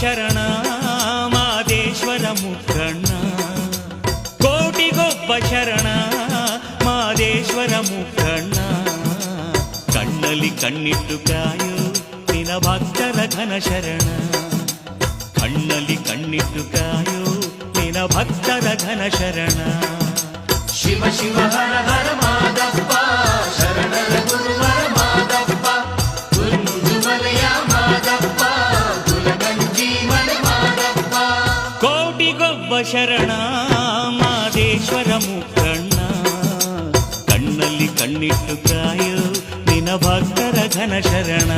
ಶರಣ ಮಾದೇಶ್ವರ ಮುಖಣ್ಣ, ಕೋಟಿಗೊಬ್ಬ ಶರಣ ಮಾದೇಶ್ವರ ಮುಖಣ್ಣ. ಕಣ್ಣಲ್ಲಿ ಕಣ್ಣಿಟ್ಟು ಕಾಯೋ ನಿನ ಭಕ್ತರ ಘನ ಶರಣ, ಕಣ್ಣಲ್ಲಿ ಕಣ್ಣಿಟ್ಟು ಕಾಯೋ ನಿನ ಭಕ್ತರ ಘನ ಶರಣ. ಶಿವ ಶಿವ ಹರ ಹರ ಮಾದಪ್ಪ, ಶರಣರ ಗುರುವರ ಮಾದಪ್ಪ, ಕುಂಜುಮಲೆಯ ಮಾದಪ್ಪ, ಕುಲಗಂಜೀವನ ಮಾದಪ್ಪ. ಕೋಟಿಗೊಬ್ಬ ಶರಣ ಮಾದೇಶ್ವರ ಮುಖಣ್ಣ, ಕಣ್ಣಲ್ಲಿ ಕಣ್ಣಿಟ್ಟು ಕಾಯೋ ನಿನ ಭಕ್ತರ ಘನ ಶರಣ.